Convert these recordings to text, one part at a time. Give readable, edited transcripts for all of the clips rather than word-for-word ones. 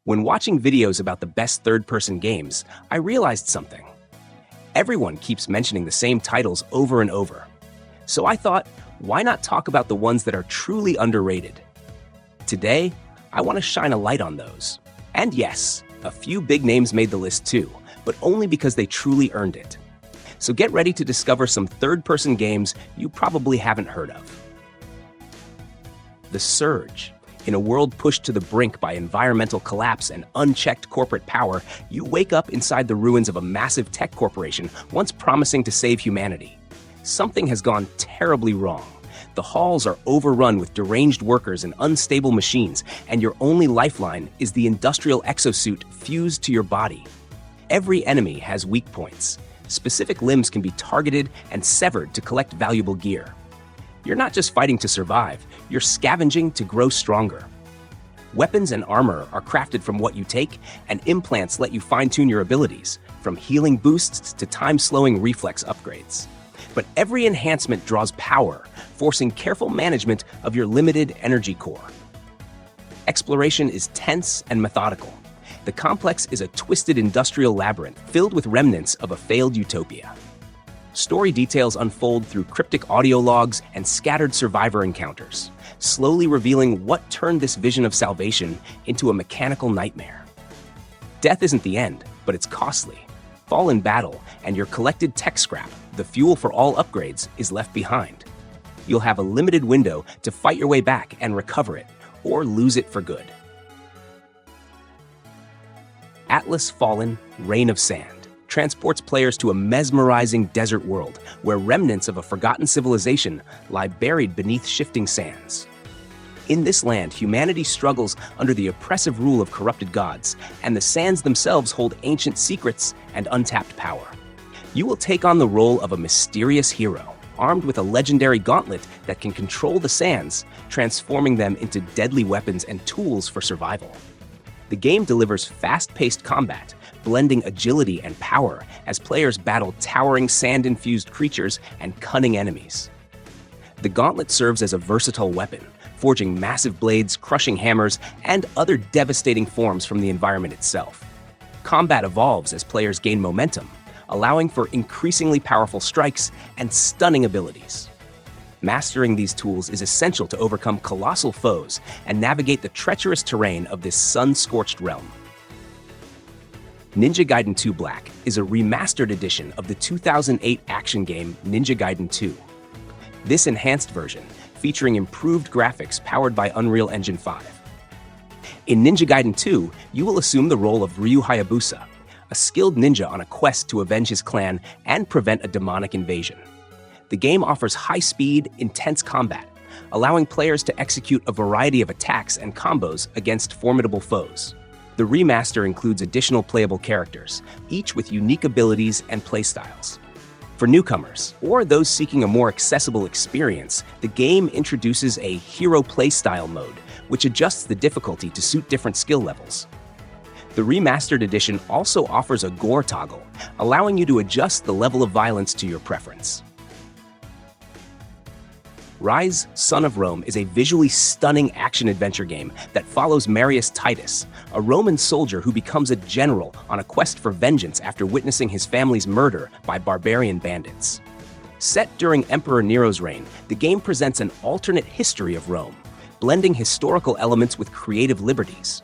When watching videos about the best third-person games, I realized something. Everyone keeps mentioning the same titles over and over. So I thought, why not talk about the ones that are truly underrated? Today, I want to shine a light on those. And yes, a few big names made the list too, but only because they truly earned it. So get ready to discover some third-person games you probably haven't heard of. The Surge. In a world pushed to the brink by environmental collapse and unchecked corporate power, you wake up inside the ruins of a massive tech corporation once promising to save humanity. Something has gone terribly wrong. The halls are overrun with deranged workers and unstable machines, and your only lifeline is the industrial exosuit fused to your body. Every enemy has weak points. Specific limbs can be targeted and severed to collect valuable gear. You're not just fighting to survive, you're scavenging to grow stronger. Weapons and armor are crafted from what you take, and implants let you fine-tune your abilities, from healing boosts to time-slowing reflex upgrades. But every enhancement draws power, forcing careful management of your limited energy core. Exploration is tense and methodical. The complex is a twisted industrial labyrinth filled with remnants of a failed utopia. Story details unfold through cryptic audio logs and scattered survivor encounters, slowly revealing what turned this vision of salvation into a mechanical nightmare. Death isn't the end, but it's costly. Fall in battle, and your collected tech scrap, the fuel for all upgrades, is left behind. You'll have a limited window to fight your way back and recover it, or lose it for good. Atlas Fallen: Reign of Sand transports players to a mesmerizing desert world where remnants of a forgotten civilization lie buried beneath shifting sands. In this land, humanity struggles under the oppressive rule of corrupted gods, and the sands themselves hold ancient secrets and untapped power. You will take on the role of a mysterious hero, armed with a legendary gauntlet that can control the sands, transforming them into deadly weapons and tools for survival. The game delivers fast-paced combat, blending agility and power as players battle towering sand-infused creatures and cunning enemies. The gauntlet serves as a versatile weapon, forging massive blades, crushing hammers, and other devastating forms from the environment itself. Combat evolves as players gain momentum, allowing for increasingly powerful strikes and stunning abilities. Mastering these tools is essential to overcome colossal foes and navigate the treacherous terrain of this sun-scorched realm. Ninja Gaiden 2 Black is a remastered edition of the 2008 action game Ninja Gaiden 2. This enhanced version, featuring improved graphics powered by Unreal Engine 5. In Ninja Gaiden 2, you will assume the role of Ryu Hayabusa, a skilled ninja on a quest to avenge his clan and prevent a demonic invasion. The game offers high-speed, intense combat, allowing players to execute a variety of attacks and combos against formidable foes. The remaster includes additional playable characters, each with unique abilities and playstyles. For newcomers, or those seeking a more accessible experience, the game introduces a hero playstyle mode, which adjusts the difficulty to suit different skill levels. The remastered edition also offers a gore toggle, allowing you to adjust the level of violence to your preference. Ryse Son of Rome is a visually stunning action-adventure game that follows Marius Titus, a Roman soldier who becomes a general on a quest for vengeance after witnessing his family's murder by barbarian bandits. Set during Emperor Nero's reign, the game presents an alternate history of Rome, blending historical elements with creative liberties.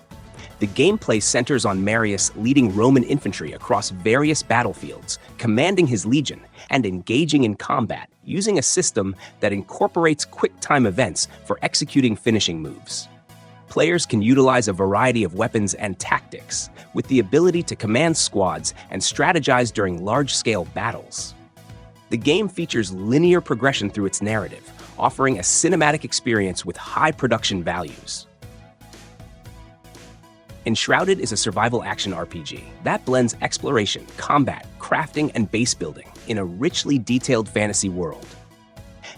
The gameplay centers on Marius leading Roman infantry across various battlefields, commanding his legion, and engaging in combat using a system that incorporates quick-time events for executing finishing moves. Players can utilize a variety of weapons and tactics, with the ability to command squads and strategize during large-scale battles. The game features linear progression through its narrative, offering a cinematic experience with high production values. Enshrouded is a survival action RPG that blends exploration, combat, crafting, and base building in a richly detailed fantasy world.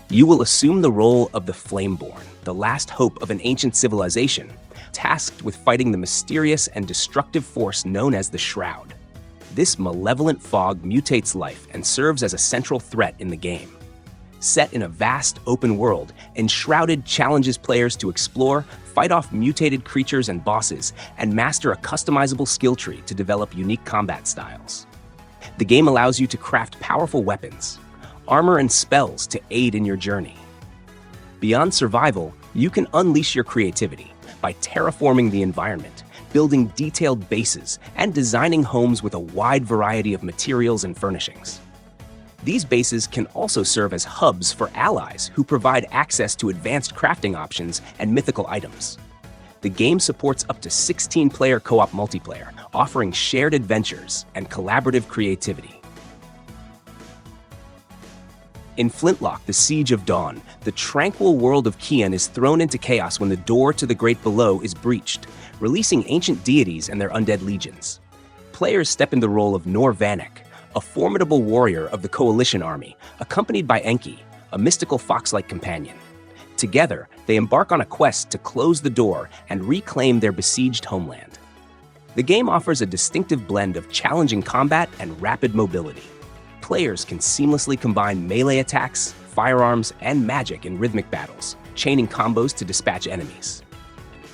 You will assume the role of the Flameborn, the last hope of an ancient civilization, tasked with fighting the mysterious and destructive force known as the Shroud. This malevolent fog mutates life and serves as a central threat in the game. Set in a vast, open world, Enshrouded challenges players to explore, fight off mutated creatures and bosses, and master a customizable skill tree to develop unique combat styles. The game allows you to craft powerful weapons, armor and spells to aid in your journey. Beyond survival, you can unleash your creativity by terraforming the environment, building detailed bases, and designing homes with a wide variety of materials and furnishings. These bases can also serve as hubs for allies who provide access to advanced crafting options and mythical items. The game supports up to 16-player co-op multiplayer, offering shared adventures and collaborative creativity. In Flintlock, The Siege of Dawn, the tranquil world of Kian is thrown into chaos when the door to the Great Below is breached, releasing ancient deities and their undead legions. Players step into the role of Nor Vanek, a formidable warrior of the Coalition army, accompanied by Enki, a mystical fox-like companion. Together, they embark on a quest to close the door and reclaim their besieged homeland. The game offers a distinctive blend of challenging combat and rapid mobility. Players can seamlessly combine melee attacks, firearms, and magic in rhythmic battles, chaining combos to dispatch enemies.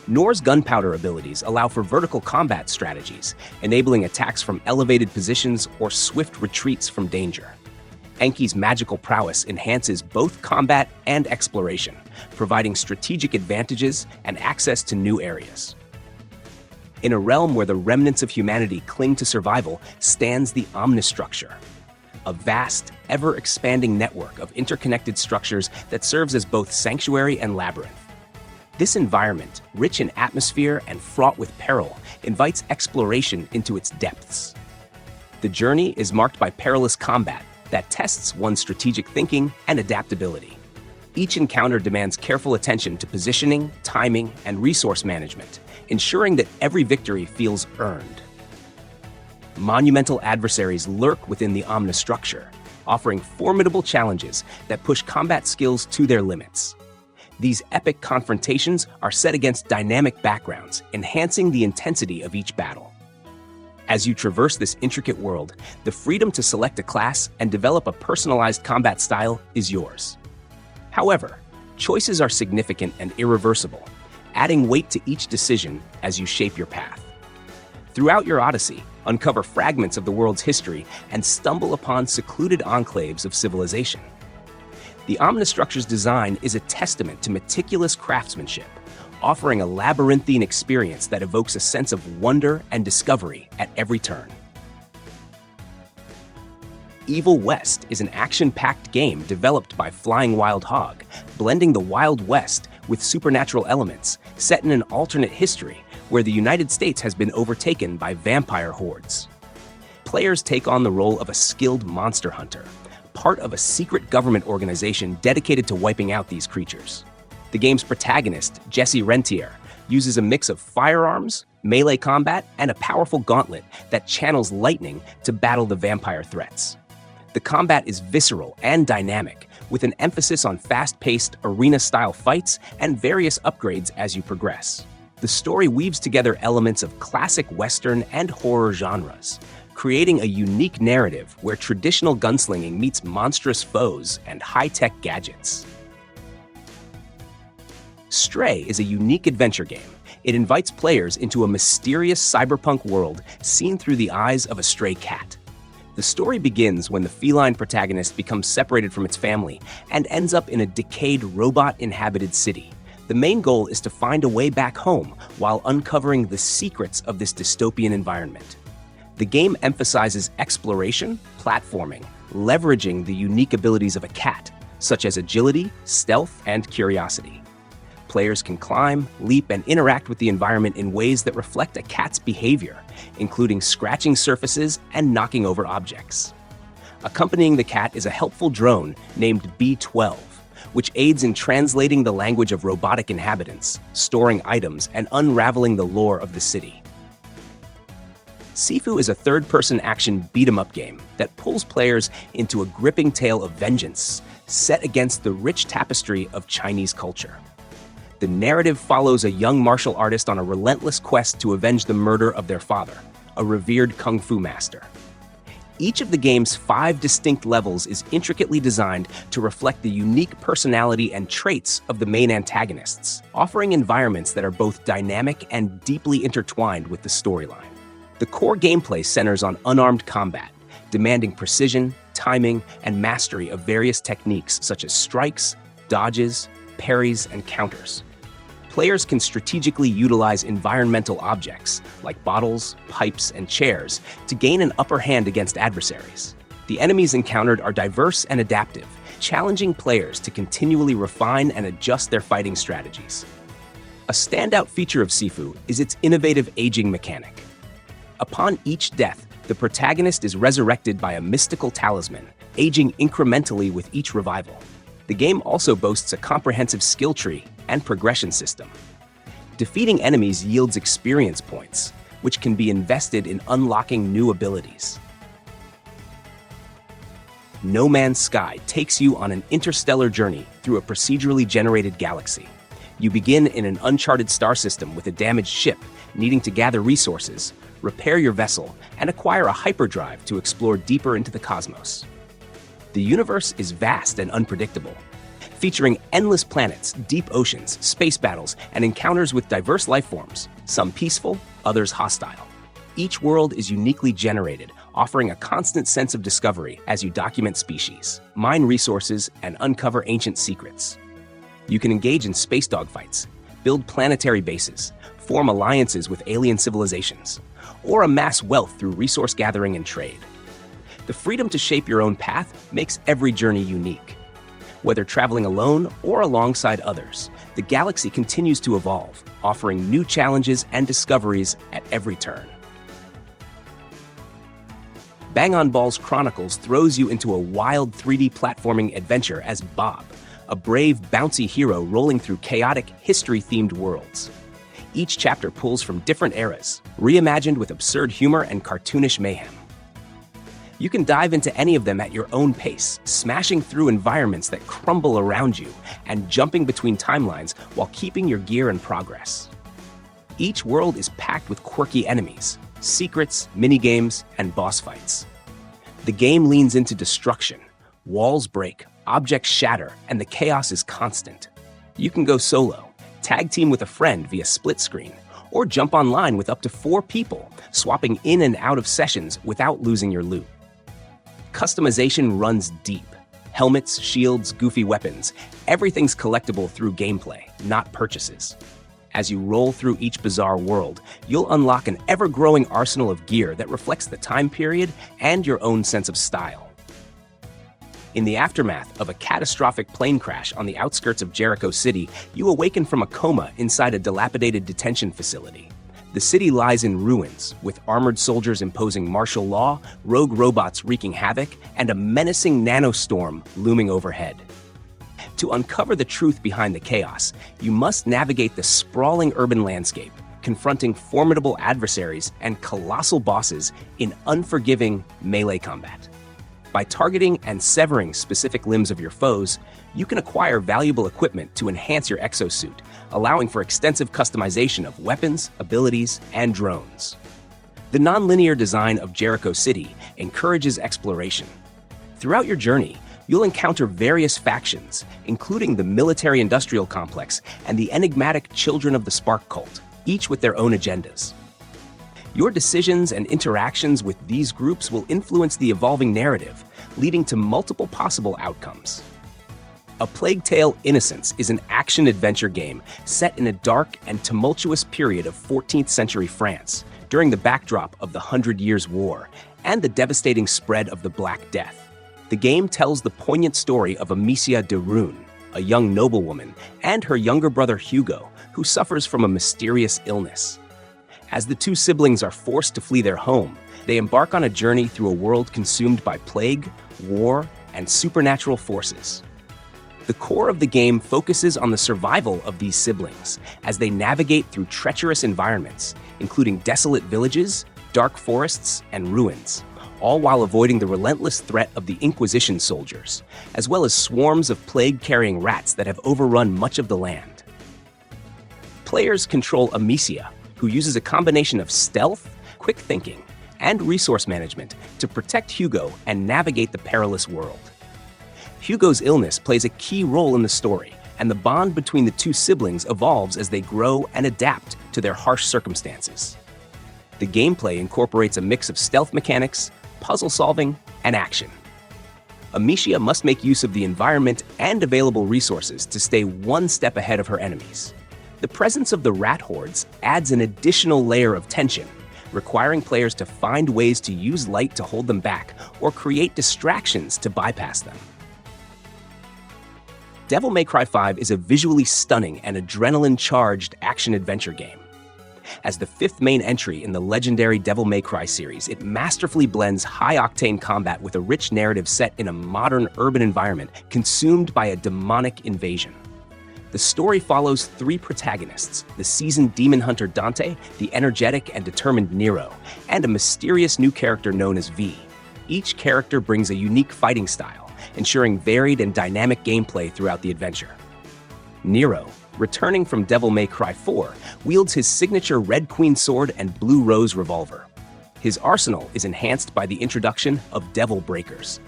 Nor's gunpowder abilities allow for vertical combat strategies, enabling attacks from elevated positions or swift retreats from danger. Enki's magical prowess enhances both combat and exploration, providing strategic advantages and access to new areas. In a realm where the remnants of humanity cling to survival stands the Omnistructure, a vast, ever-expanding network of interconnected structures that serves as both sanctuary and labyrinth. This environment, rich in atmosphere and fraught with peril, invites exploration into its depths. The journey is marked by perilous combat that tests one's strategic thinking and adaptability. Each encounter demands careful attention to positioning, timing, and resource management, ensuring that every victory feels earned. Monumental adversaries lurk within the Omnistructure, offering formidable challenges that push combat skills to their limits. These epic confrontations are set against dynamic backgrounds, enhancing the intensity of each battle. As you traverse this intricate world, the freedom to select a class and develop a personalized combat style is yours. However, choices are significant and irreversible, adding weight to each decision as you shape your path. Throughout your odyssey, uncover fragments of the world's history and stumble upon secluded enclaves of civilization. The Omnistructure's design is a testament to meticulous craftsmanship, offering a labyrinthine experience that evokes a sense of wonder and discovery at every turn. Evil West is an action-packed game developed by Flying Wild Hog, blending the Wild West with supernatural elements, set in an alternate history where the United States has been overtaken by vampire hordes. Players take on the role of a skilled monster hunter, part of a secret government organization dedicated to wiping out these creatures. The game's protagonist, Jesse Rentier, uses a mix of firearms, melee combat, and a powerful gauntlet that channels lightning to battle the vampire threats. The combat is visceral and dynamic, with an emphasis on fast-paced, arena-style fights and various upgrades as you progress. The story weaves together elements of classic Western and horror genres, creating a unique narrative where traditional gunslinging meets monstrous foes and high-tech gadgets. Stray is a unique adventure game. It invites players into a mysterious cyberpunk world seen through the eyes of a stray cat. The story begins when the feline protagonist becomes separated from its family and ends up in a decayed robot-inhabited city. The main goal is to find a way back home while uncovering the secrets of this dystopian environment. The game emphasizes exploration, platforming, leveraging the unique abilities of a cat, such as agility, stealth, and curiosity. Players can climb, leap, and interact with the environment in ways that reflect a cat's behavior, including scratching surfaces and knocking over objects. Accompanying the cat is a helpful drone named B12, which aids in translating the language of robotic inhabitants, storing items, and unraveling the lore of the city. Sifu is a third-person action beat-em-up game that pulls players into a gripping tale of vengeance set against the rich tapestry of Chinese culture. The narrative follows a young martial artist on a relentless quest to avenge the murder of their father, a revered kung fu master. Each of the game's 5 distinct levels is intricately designed to reflect the unique personality and traits of the main antagonists, offering environments that are both dynamic and deeply intertwined with the storyline. The core gameplay centers on unarmed combat, demanding precision, timing, and mastery of various techniques such as strikes, dodges, parries, and counters. Players can strategically utilize environmental objects, like bottles, pipes, and chairs, to gain an upper hand against adversaries. The enemies encountered are diverse and adaptive, challenging players to continually refine and adjust their fighting strategies. A standout feature of Sifu is its innovative aging mechanic. Upon each death, the protagonist is resurrected by a mystical talisman, aging incrementally with each revival. The game also boasts a comprehensive skill tree and progression system. Defeating enemies yields experience points, which can be invested in unlocking new abilities. No Man's Sky takes you on an interstellar journey through a procedurally generated galaxy. You begin in an uncharted star system with a damaged ship, needing to gather resources, repair your vessel, and acquire a hyperdrive to explore deeper into the cosmos. The universe is vast and unpredictable, featuring endless planets, deep oceans, space battles, and encounters with diverse life forms, some peaceful, others hostile. Each world is uniquely generated, offering a constant sense of discovery as you document species, mine resources, and uncover ancient secrets. You can engage in space dogfights, build planetary bases, form alliances with alien civilizations, or amass wealth through resource gathering and trade. The freedom to shape your own path makes every journey unique. Whether traveling alone or alongside others, the galaxy continues to evolve, offering new challenges and discoveries at every turn. Bang on Ball's Chronicles throws you into a wild 3D platforming adventure as Bob, a brave, bouncy hero rolling through chaotic, history-themed worlds. Each chapter pulls from different eras, reimagined with absurd humor and cartoonish mayhem. You can dive into any of them at your own pace, smashing through environments that crumble around you and jumping between timelines while keeping your gear in progress. Each world is packed with quirky enemies, secrets, minigames, and boss fights. The game leans into destruction. Walls break, objects shatter, and the chaos is constant. You can go solo, tag team with a friend via split screen, or jump online with up to 4 people, swapping in and out of sessions without losing your loot. Customization runs deep. Helmets, shields, goofy weapons, everything's collectible through gameplay, not purchases. As you roll through each bizarre world, you'll unlock an ever-growing arsenal of gear that reflects the time period and your own sense of style. In the aftermath of a catastrophic plane crash on the outskirts of Jericho City, you awaken from a coma inside a dilapidated detention facility. The city lies in ruins, with armored soldiers imposing martial law, rogue robots wreaking havoc, and a menacing nanostorm looming overhead. To uncover the truth behind the chaos, you must navigate the sprawling urban landscape, confronting formidable adversaries and colossal bosses in unforgiving melee combat. By targeting and severing specific limbs of your foes, you can acquire valuable equipment to enhance your exosuit, allowing for extensive customization of weapons, abilities, and drones. The non-linear design of Jericho City encourages exploration. Throughout your journey, you'll encounter various factions, including the military-industrial complex and the enigmatic Children of the Spark cult, each with their own agendas. Your decisions and interactions with these groups will influence the evolving narrative, leading to multiple possible outcomes. A Plague Tale: Innocence is an action-adventure game set in a dark and tumultuous period of 14th century France, during the backdrop of the 100 Years' War and the devastating spread of the Black Death. The game tells the poignant story of Amicia de Rune, a young noblewoman, and her younger brother Hugo, who suffers from a mysterious illness. As the two siblings are forced to flee their home, they embark on a journey through a world consumed by plague, war, and supernatural forces. The core of the game focuses on the survival of these siblings as they navigate through treacherous environments, including desolate villages, dark forests, and ruins, all while avoiding the relentless threat of the Inquisition soldiers, as well as swarms of plague-carrying rats that have overrun much of the land. Players control Amicia, who uses a combination of stealth, quick thinking, and resource management to protect Hugo and navigate the perilous world. Hugo's illness plays a key role in the story, and the bond between the two siblings evolves as they grow and adapt to their harsh circumstances. The gameplay incorporates a mix of stealth mechanics, puzzle solving, and action. Amicia must make use of the environment and available resources to stay one step ahead of her enemies. The presence of the rat hordes adds an additional layer of tension, requiring players to find ways to use light to hold them back or create distractions to bypass them. Devil May Cry 5 is a visually stunning and adrenaline-charged action-adventure game. As the fifth main entry in the legendary Devil May Cry series, it masterfully blends high-octane combat with a rich narrative set in a modern urban environment consumed by a demonic invasion. The story follows three protagonists: the seasoned demon hunter Dante, the energetic and determined Nero, and a mysterious new character known as V. Each character brings a unique fighting style, ensuring varied and dynamic gameplay throughout the adventure. Nero, returning from Devil May Cry 4, wields his signature Red Queen sword and Blue Rose revolver. His arsenal is enhanced by the introduction of Devil Breakers,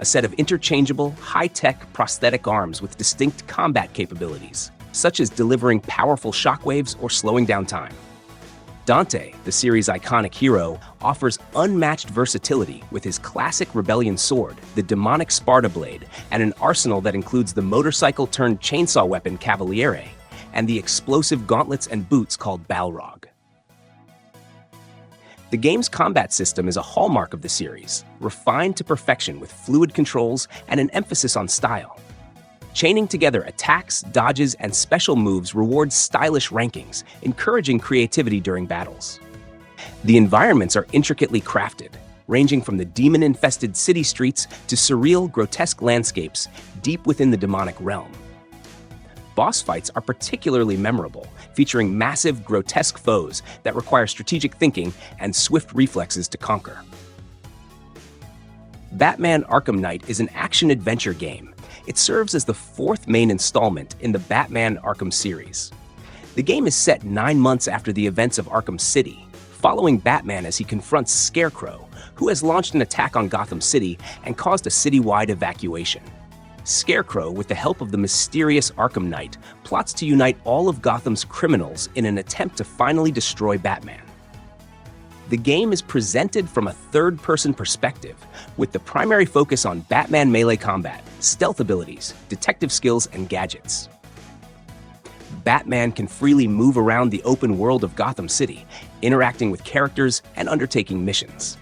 a set of interchangeable, high-tech prosthetic arms with distinct combat capabilities, such as delivering powerful shockwaves or slowing down time. Dante, the series' iconic hero, offers unmatched versatility with his classic rebellion sword, the demonic Sparta blade, and an arsenal that includes the motorcycle-turned-chainsaw weapon Cavaliere, and the explosive gauntlets and boots called Balrog. The game's combat system is a hallmark of the series, refined to perfection with fluid controls and an emphasis on style. Chaining together attacks, dodges, and special moves rewards stylish rankings, encouraging creativity during battles. The environments are intricately crafted, ranging from the demon-infested city streets to surreal, grotesque landscapes deep within the demonic realm. Boss fights are particularly memorable, featuring massive, grotesque foes that require strategic thinking and swift reflexes to conquer. Batman Arkham Knight is an action-adventure game. It serves as the fourth main installment in the Batman Arkham series. The game is set 9 months after the events of Arkham City, following Batman as he confronts Scarecrow, who has launched an attack on Gotham City and caused a citywide evacuation. Scarecrow, with the help of the mysterious Arkham Knight, plots to unite all of Gotham's criminals in an attempt to finally destroy Batman. The game is presented from a third-person perspective, with the primary focus on Batman melee combat, stealth abilities, detective skills, and gadgets. Batman can freely move around the open world of Gotham City, interacting with characters and undertaking missions.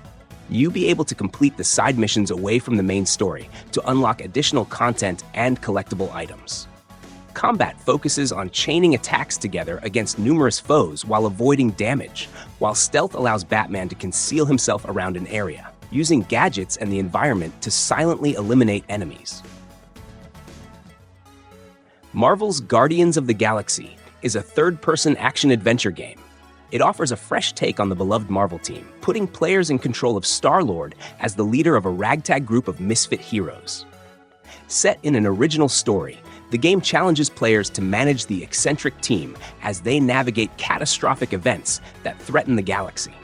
You'll be able to complete the side missions away from the main story to unlock additional content and collectible items. Combat focuses on chaining attacks together against numerous foes while avoiding damage, while stealth allows Batman to conceal himself around an area, using gadgets and the environment to silently eliminate enemies. Marvel's Guardians of the Galaxy is a third-person action-adventure game. It offers a fresh take on the beloved Marvel team, putting players in control of Star-Lord as the leader of a ragtag group of misfit heroes. Set in an original story, the game challenges players to manage the eccentric team as they navigate catastrophic events that threaten the galaxy.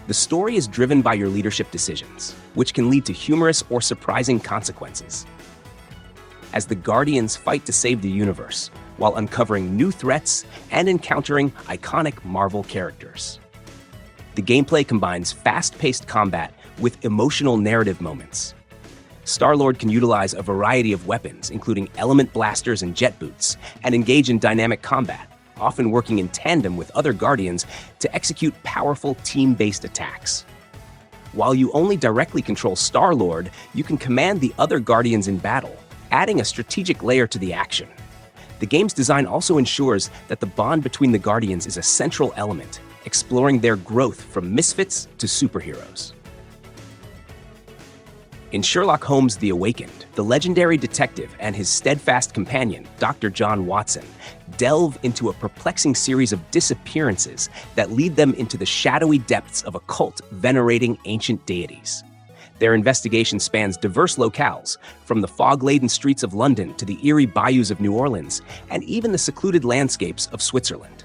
The story is driven by your leadership decisions, which can lead to humorous or surprising consequences. As the Guardians fight to save the universe, while uncovering new threats and encountering iconic Marvel characters. The gameplay combines fast-paced combat with emotional narrative moments. Star-Lord can utilize a variety of weapons, including element blasters and jet boots, and engage in dynamic combat, often working in tandem with other Guardians to execute powerful team-based attacks. While you only directly control Star-Lord, you can command the other Guardians in battle, adding a strategic layer to the action. The game's design also ensures that the bond between the Guardians is a central element, exploring their growth from misfits to superheroes. In Sherlock Holmes: The Awakened, the legendary detective and his steadfast companion, Dr. John Watson, delve into a perplexing series of disappearances that lead them into the shadowy depths of a cult venerating ancient deities. Their investigation spans diverse locales, from the fog-laden streets of London to the eerie bayous of New Orleans, and even the secluded landscapes of Switzerland.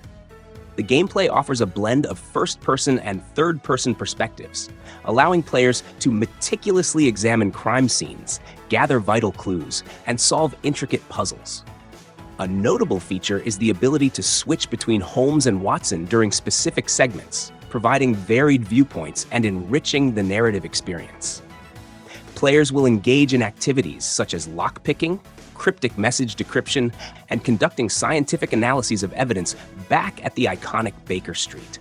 The gameplay offers a blend of first-person and third-person perspectives, allowing players to meticulously examine crime scenes, gather vital clues, and solve intricate puzzles. A notable feature is the ability to switch between Holmes and Watson during specific segments, providing varied viewpoints and enriching the narrative experience. Players will engage in activities such as lockpicking, cryptic message decryption, and conducting scientific analyses of evidence back at the iconic Baker Street.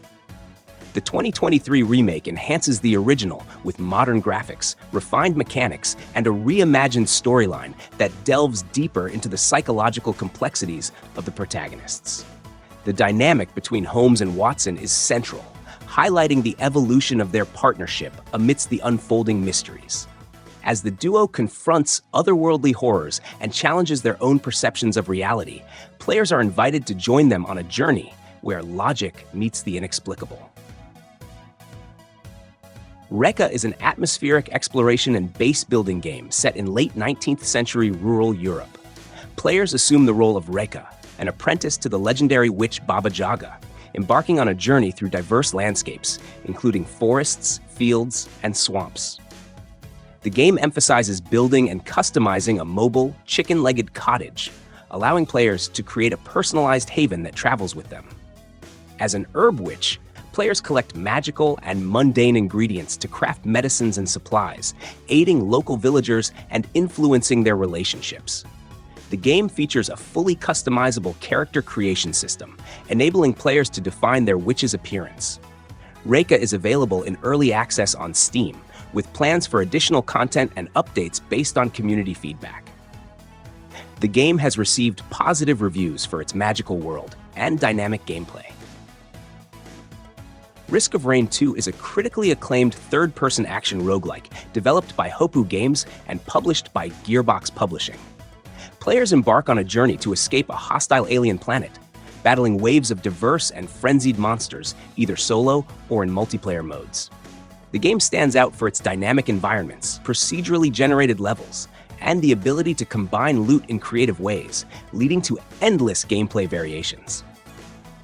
The 2023 remake enhances the original with modern graphics, refined mechanics, and a reimagined storyline that delves deeper into the psychological complexities of the protagonists. The dynamic between Holmes and Watson is central, highlighting the evolution of their partnership amidst the unfolding mysteries. As the duo confronts otherworldly horrors and challenges their own perceptions of reality, players are invited to join them on a journey where logic meets the inexplicable. REKA is an atmospheric exploration and base-building game set in late 19th century rural Europe. Players assume the role of REKA, an apprentice to the legendary witch Baba Yaga, embarking on a journey through diverse landscapes, including forests, fields, and swamps. The game emphasizes building and customizing a mobile, chicken-legged cottage, allowing players to create a personalized haven that travels with them. As an herb witch, players collect magical and mundane ingredients to craft medicines and supplies, aiding local villagers and influencing their relationships. The game features a fully customizable character creation system, enabling players to define their witch's appearance. REKA is available in early access on Steam, with plans for additional content and updates based on community feedback. The game has received positive reviews for its magical world and dynamic gameplay. Risk of Rain 2 is a critically acclaimed third-person action roguelike developed by Hopoo Games and published by Gearbox Publishing. Players embark on a journey to escape a hostile alien planet, battling waves of diverse and frenzied monsters, either solo or in multiplayer modes. The game stands out for its dynamic environments, procedurally generated levels, and the ability to combine loot in creative ways, leading to endless gameplay variations.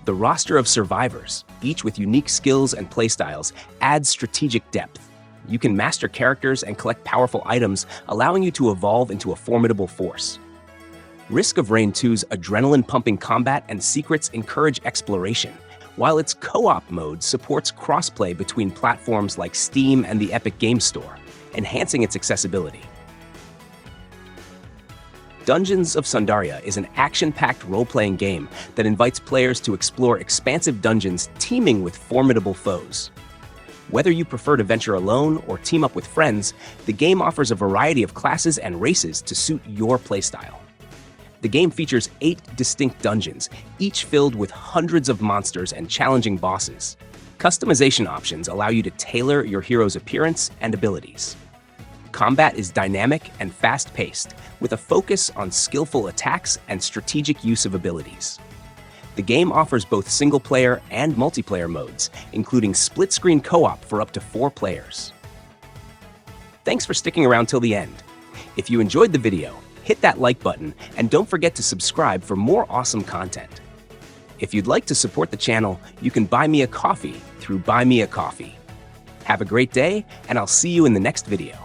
The roster of survivors, each with unique skills and playstyles, adds strategic depth. You can master characters and collect powerful items, allowing you to evolve into a formidable force. Risk of Rain 2's adrenaline-pumping combat and secrets encourage exploration, while its co-op mode supports crossplay between platforms like Steam and the Epic Games Store, enhancing its accessibility. Dungeons of Sundaria is an action-packed role-playing game that invites players to explore expansive dungeons teeming with formidable foes. Whether you prefer to venture alone or team up with friends, the game offers a variety of classes and races to suit your playstyle. The game features 8 distinct dungeons, each filled with hundreds of monsters and challenging bosses. Customization options allow you to tailor your hero's appearance and abilities. Combat is dynamic and fast-paced, with a focus on skillful attacks and strategic use of abilities. The game offers both single-player and multiplayer modes, including split-screen co-op for up to 4 players. Thanks for sticking around till the end. If you enjoyed the video, hit that like button and don't forget to subscribe for more awesome content. If you'd like to support the channel, you can buy me a coffee through Buy Me a Coffee. Have a great day, and I'll see you in the next video.